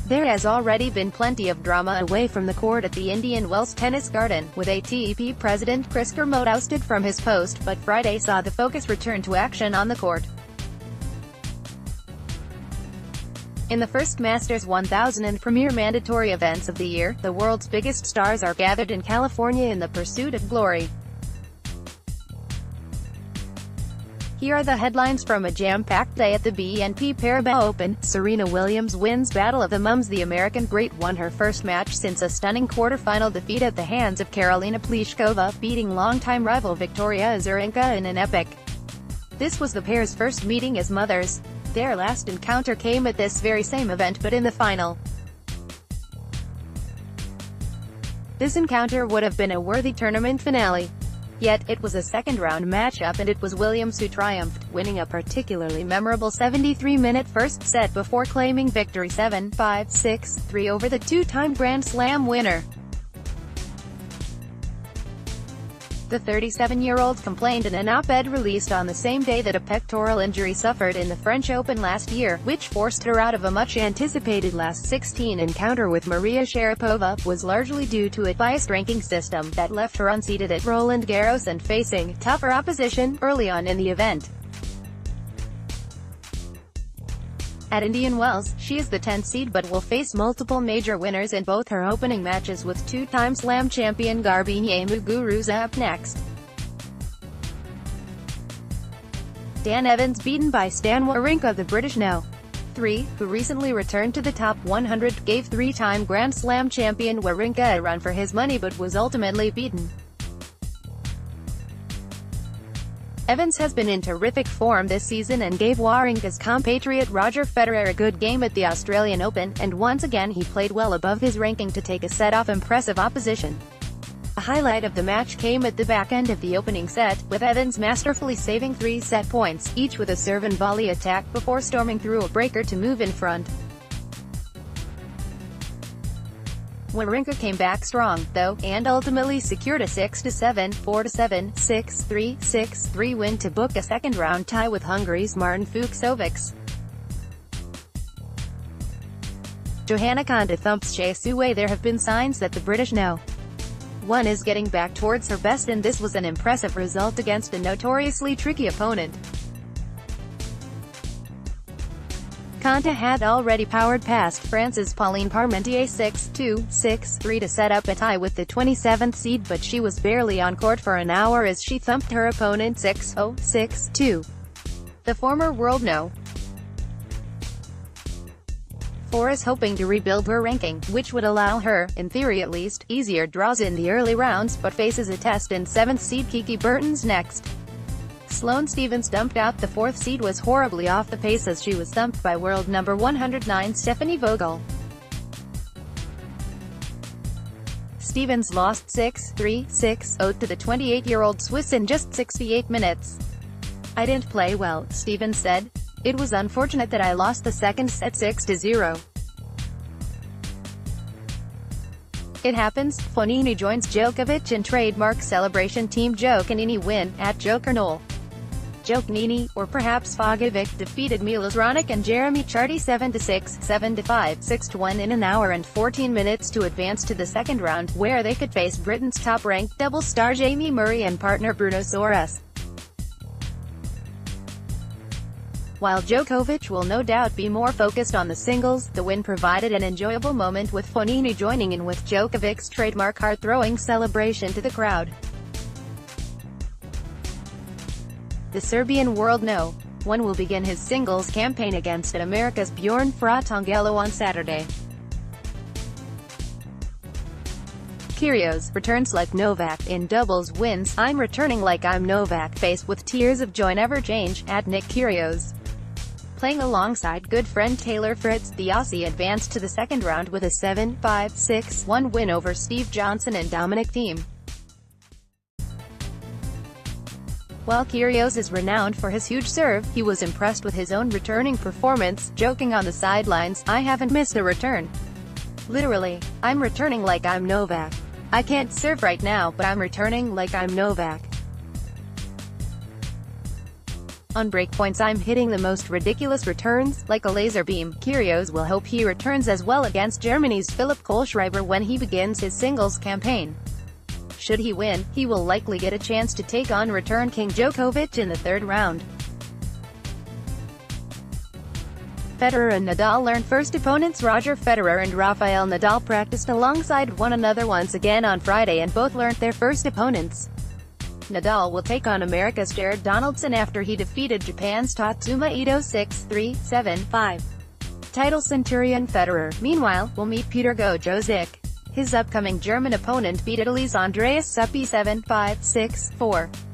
There has already been plenty of drama away from the court at the Indian Wells Tennis Garden, with ATP president Chris Kermode ousted from his post, but Friday saw the focus return to action on the court. In the first Masters 1000 and premier mandatory events of the year, the world's biggest stars are gathered in California in the pursuit of glory. Here are the headlines from a jam-packed day at the BNP Paribas Open. Serena Williams wins Battle of the Mums. The American great won her first match since a stunning quarter-final defeat at the hands of Karolina Pliskova, beating longtime rival Victoria Azarenka in an epic. This was the pair's first meeting as mothers. Their last encounter came at this very same event, but in the final. This encounter would have been a worthy tournament finale. Yet, it was a second-round matchup and it was Williams who triumphed, winning a particularly memorable 73-minute first set before claiming victory 7-5, 6-3 over the two-time Grand Slam winner. The 37-year-old complained in an op-ed released on the same day that a pectoral injury suffered in the French Open last year, which forced her out of a much-anticipated last 16 encounter with Maria Sharapova, was largely due to a biased ranking system that left her unseeded at Roland Garros and facing tougher opposition early on in the event. At Indian Wells, she is the 10th seed but will face multiple major winners in both her opening matches, with two-time Slam champion Garbiñe Muguruza up next. Dan Evans beaten by Stan Wawrinka. The British No. 3, who recently returned to the top 100, gave three-time Grand Slam champion Wawrinka a run for his money but was ultimately beaten. Evans has been in terrific form this season and gave Wawrinka's compatriot Roger Federer a good game at the Australian Open, and once again he played well above his ranking to take a set off impressive opposition. A highlight of the match came at the back end of the opening set, with Evans masterfully saving 3 set points, each with a serve and volley attack, before storming through a breaker to move in front. Wawrinka came back strong, though, and ultimately secured a 6-7, 4-7, 6-3, 6-3 win to book a second-round tie with Hungary's Martin Fucsovics. Johanna Konta thumps Shea Suway. There have been signs that the British No. 1 is getting back towards her best, and this was an impressive result against a notoriously tricky opponent. Konta had already powered past France's Pauline Parmentier 6-2, 6-3 to set up a tie with the 27th seed, but she was barely on court for an hour as she thumped her opponent 6-0, 6-2. The former world No. 4 is hoping to rebuild her ranking, which would allow her, in theory at least, easier draws in the early rounds, but faces a test in 7th seed Kiki Bertens next. Sloane Stephens dumped out. The 4th seed was horribly off the pace as she was thumped by world number 109 Stephanie Vogel. Stephens lost 6-3, 6-0 to the 28-year-old Swiss in just 68 minutes. "I didn't play well," Stephens said. "It was unfortunate that I lost the second set 6-0. It happens." Fognini joins Djokovic in trademark celebration. Team Djokovic win, at Jokernoll. Fognini, or perhaps Fogovic, defeated Milos Raonic and Jeremy Chardy 7-6, 7-5, 6-1 in an hour and 14 minutes to advance to the second round, where they could face Britain's top-ranked double star Jamie Murray and partner Bruno Soares. While Djokovic will no doubt be more focused on the singles, the win provided an enjoyable moment, with Fognini joining in with Djokovic's trademark heart-throwing celebration to the crowd. The Serbian World No. 1 will begin his singles campaign against America's Bjorn Fratangelo on Saturday. Kyrgios returns like Novak in doubles wins. "I'm returning like I'm Novak," faced with tears of joy never change, at Nick Kyrgios. Playing alongside good friend Taylor Fritz, the Aussie advanced to the second round with a 7-5, 6-1 win over Steve Johnson and Dominic Thiem. While Kyrgios is renowned for his huge serve, he was impressed with his own returning performance, joking on the sidelines, "I haven't missed a return. Literally, I'm returning like I'm Novak. I can't serve right now, but I'm returning like I'm Novak." On breakpoints I'm hitting the most ridiculous returns, like a laser beam. Kyrgios will hope he returns as well against Germany's Philipp Kohlschreiber when he begins his singles campaign. Should he win, he will likely get a chance to take on return king Djokovic in the third round. Federer and Nadal learned first opponents. Roger Federer and Rafael Nadal practiced alongside one another once again on Friday and both learned their first opponents. Nadal will take on America's Jared Donaldson after he defeated Japan's Tatsuma Ito 6-3, 7-5. Title centurion Federer, meanwhile, will meet Peter Gojozic. His upcoming German opponent beat Italy's Andreas Suppi 7-5, 6-4.